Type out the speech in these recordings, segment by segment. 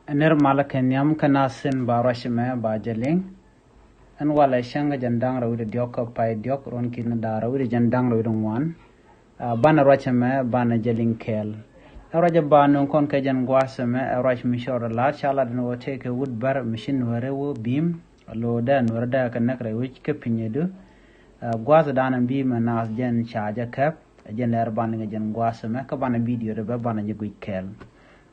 Ner malaken yam kanasin barashime bajeling an wala shanga jandang rawide diok pai diok ron kin da rawide jandang rawide wan bana rachime bana jeling kel raja banu kon ke jan gwasame rach mishor la chala no take wood bar machine ware wo beam lo dan warda kan nakre wich ke pinyedu gwaza danan bi manas jen chaja kap jen ler bana jan gwasame ka bana video de bana nyugui kel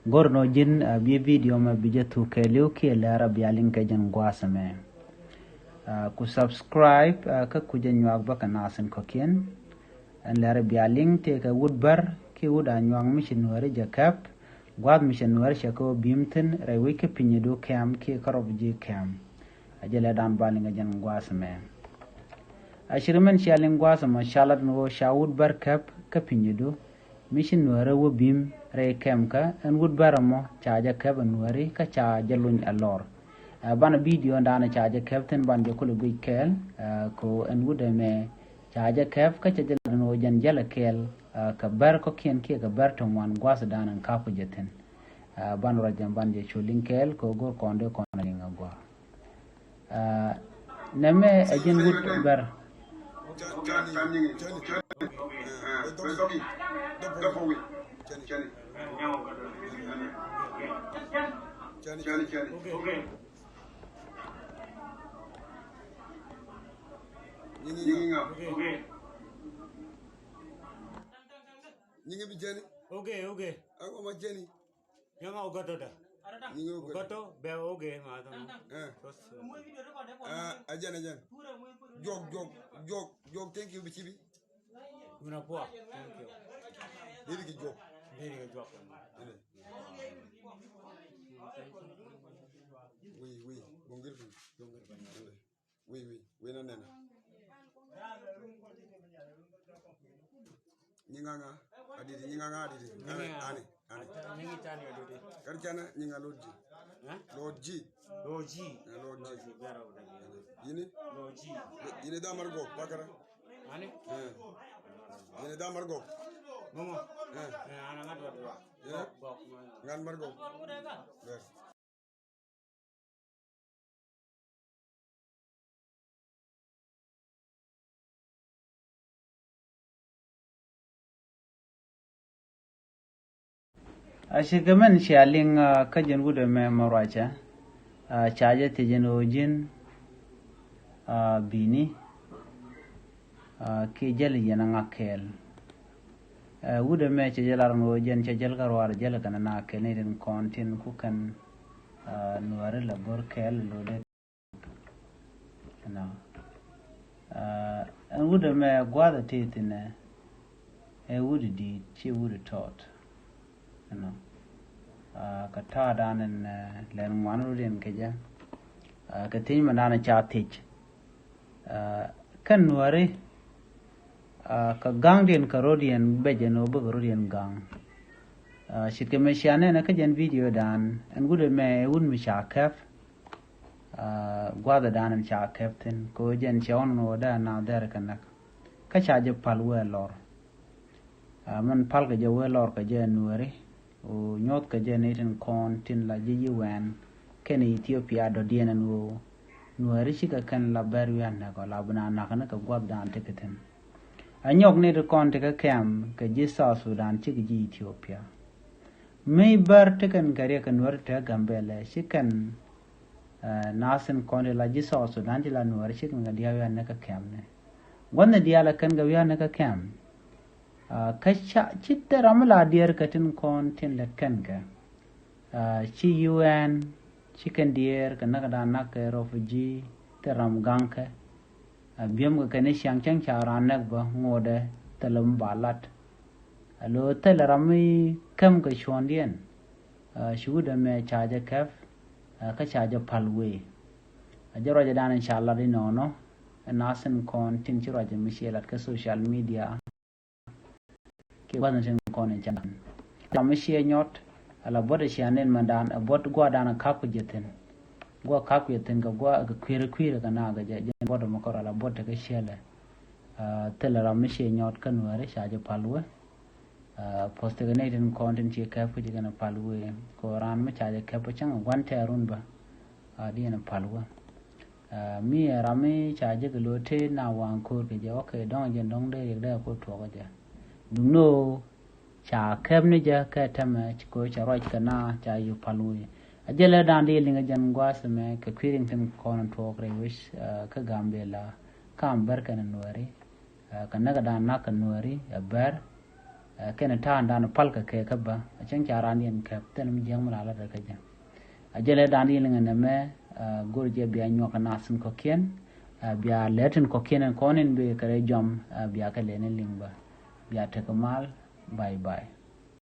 gorno jin bi video ma bija tu ke liu ke lara bialin ke jan gwasame ku subscribe ka ku jan yuak ba kanasin kokien an lara bialin te ka woodbar ke wood anyang mission wari jakap gwad mission wari shako bimten rewi ke pinyedo kam ke karob ji kam ajele dan balin jan gwasame ashirmen shialin gwasama shalat no shawud bar kap ka pinyedo mission wari wo bim re kemka en wood baramo chaja keben wari ka chaja luny alor bana video ndana chaja keften ban je kulu gui kel ko en wood me chaja kef ka chaja no jan jala kel ka bar ko kien ke ka bar to wan gwas danan ka pu jeten ban rajam ban je chulin kel ko go konde kono linga gwa neme ajen wood bar Nyingi bi Jenny. Okay. Ako ma Jenny. Yang ugato da. Nyingi Ugato be okay ma to. Ajan. Jog thank you bichibi. Una poa. Thank you. Diri ki jog. Diri ke jok. Oui, bongir fi. Oui na nena. Nyinganga adidi. Ani. Nyingi tani adidi. Karjana nyinga lodji. Lodji. Biara udah. Yini? Lodji. Yini da margo bakara. Ani? Yini da margo. Momo. Ana ngat dua. Bok. Ngan margo. Yes. ashikamen shialing kajen wood me maracha chaja tejen ojin bini ke jali yana ngakel wood me chajalar no jen chajal karwar jala kana na keneten kontin kukan nuare labor kel lode na and wood me gwada tetine wood di chi wood tot ka ta danen len manu den keja ka tin manana cha tich kan wari ka gang den ka rodian bejeno bu rodian gang shike me shane na ka jen video dan an gude me un mi cha kaf gwada danen cha captain ko jen chon no da na der kanak ka cha je palwe lor man pal ka je we lor ka je nuari o nyot ka generating kon tin la ji wen ken Ethiopia do dienen wo nuari shika kan la beru na ko la bana na kana ka gwab dan teketen anyok ne de kon te ka kem ka ji sa Sudan chi ji Ethiopia me bar teken gare kan war ta gambele shikan nasen kon la ji sa Sudan ji la nuari shikan ga dia na ka kem ne wonna dia la kan ga na ka kem kasha chitta ramla dier katin kon tin la kanka chi UN chicken dier kana kada nak refugee teram ganka biam ka kane syang chang charanak ba ngode telam balat alo telarami kam ka shondien shuda me chaja kaf ka chaja palwe ajaro jadan inshallah dinono nasen kon tin chiro ja mishelat ka social media wasn't in Chan. Ramishia nyot, a la bota shanen mandan, a bot guadan a capujetin. Gua capujetin, go queer canaga, jen bottom of a bota shelle. Tell a Ramishia nyot canware, Shaja Palwe. post ga ne din content che ka fu jiga na palwe ko ran ma cha ka pu chang wan te run ba di na palwa mi rami cha je ga lo te na wan ko ke je okay dong je dong de de ko to ga je dung no cha kem ni je ka ta ma ko cha ro ka na cha yu palwe ajela dan di linga jan gwa se me ka kwiring tin ko na to kre wish ka gambela kam bar ka na nuari ka na ga dan na ka nuari bar kena ta dan pal ka ke ka ba chen cha ran yen ka ten mi jeng mala la ka ja ajele dan di linga na me gor je bia nyo ka na sun ko ken bia letin ko ken ko nen be ka re jom bia ka le ne ling ba bia te ka mal bye bye